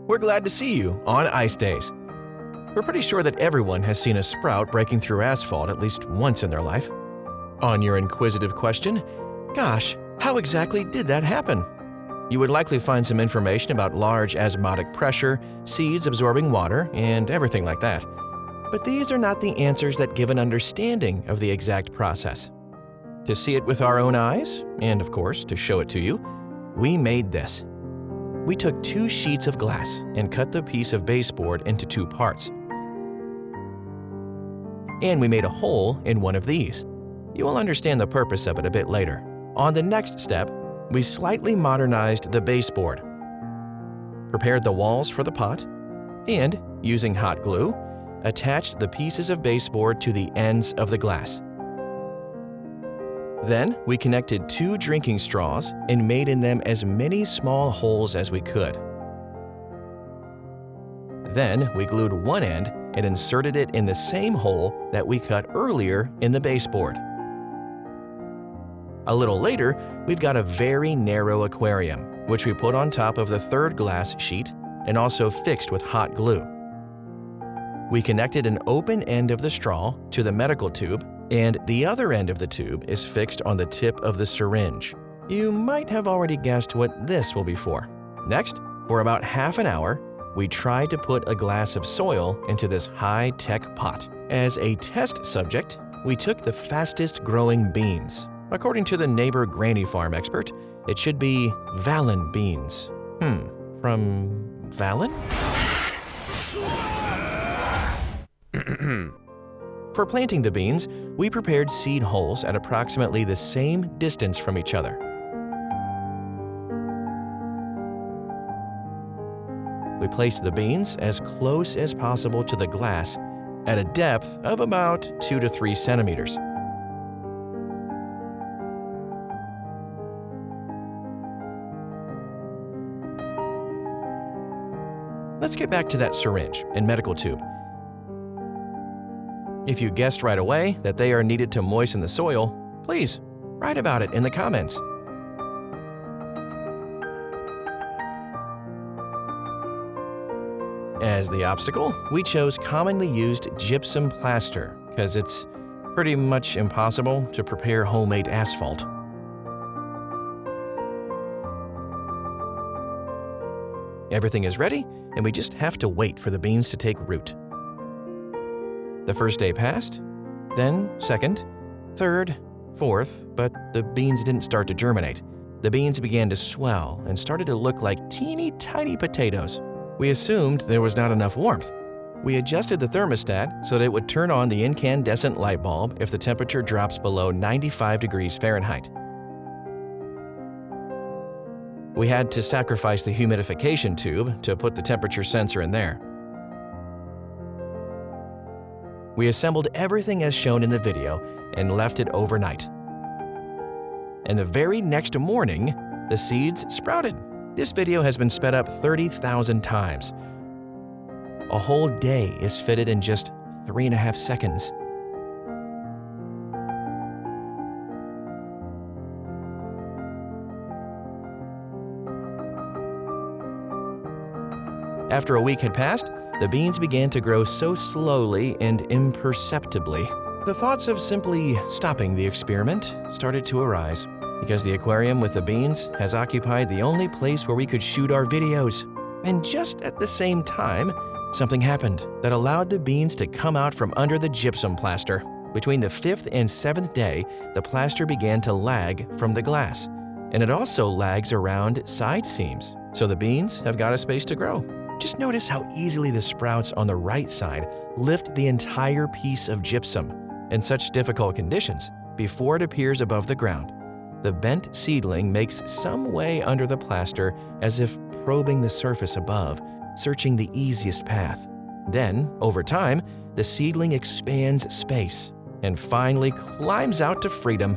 We're glad to see you on Ice Days. We're pretty sure that everyone has seen a sprout breaking through asphalt at least once in their life. On your inquisitive question, gosh, how exactly did that happen? You would likely find some information about large osmotic pressure, seeds absorbing water, and everything like that. But these are not the answers that give an understanding of the exact process. To see it with our own eyes, and of course, to show it to you, we made this. We took 2 sheets of glass and cut the piece of baseboard into 2 parts. And we made a hole in one of these. You will understand the purpose of it a bit later. On the next step, we slightly modernized the baseboard, prepared the walls for the pot, and, using hot glue, attached the pieces of baseboard to the ends of the glass. Then, we connected 2 drinking straws and made in them as many small holes as we could. Then, we glued one end and inserted it in the same hole that we cut earlier in the baseboard. A little later, we've got a very narrow aquarium, which we put on top of the 3rd glass sheet and also fixed with hot glue. We connected an open end of the straw to the medical tube, and the other end of the tube is fixed on the tip of the syringe. You might have already guessed what this will be for. Next, for about half an hour, we tried to put a glass of soil into this high-tech pot. As a test subject, we took the fastest-growing beans. According to the neighbor Granny Farm expert, it should be Valen beans. From Valen? For planting the beans, we prepared seed holes at approximately the same distance from each other. We placed the beans as close as possible to the glass at a depth of about 2 to 3 centimeters. Let's get back to that syringe and medical tube. If you guessed right away that they are needed to moisten the soil, please write about it in the comments. As the obstacle, we chose commonly used gypsum plaster because it's pretty much impossible to prepare homemade asphalt. Everything is ready, and we just have to wait for the beans to take root. The first day passed, then 2nd, 3rd, 4th, but the beans didn't start to germinate. The beans began to swell and started to look like teeny tiny potatoes. We assumed there was not enough warmth. We adjusted the thermostat so that it would turn on the incandescent light bulb if the temperature drops below 95 degrees Fahrenheit. We had to sacrifice the humidification tube to put the temperature sensor in there. We assembled everything as shown in the video and left it overnight. And the very next morning, the seeds sprouted. This video has been sped up 30,000 times. A whole day is fitted in just 3.5 seconds. After a week had passed, the beans began to grow so slowly and imperceptibly. The thoughts of simply stopping the experiment started to arise, because the aquarium with the beans has occupied the only place where we could shoot our videos. And just at the same time, something happened that allowed the beans to come out from under the gypsum plaster. Between the 5th and 7th day, the plaster began to lag from the glass, and it also lags around side seams, so the beans have got a space to grow. Just notice how easily the sprouts on the right side lift the entire piece of gypsum in such difficult conditions before it appears above the ground. The bent seedling makes some way under the plaster as if probing the surface above, searching the easiest path. Then, over time, the seedling expands space and finally climbs out to freedom.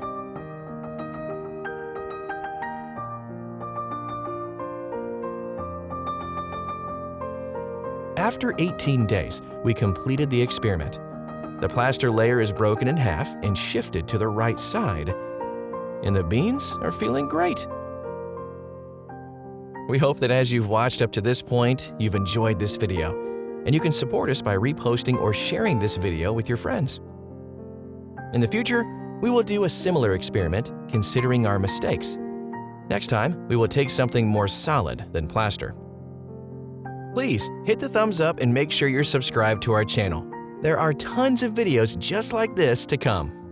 After 18 days, we completed the experiment. The plaster layer is broken in half and shifted to the right side, and the beans are feeling great. We hope that as you've watched up to this point, you've enjoyed this video, and you can support us by reposting or sharing this video with your friends. In the future, we will do a similar experiment, considering our mistakes. Next time, we will take something more solid than plaster. Please hit the thumbs up and make sure you're subscribed to our channel. There are tons of videos just like this to come.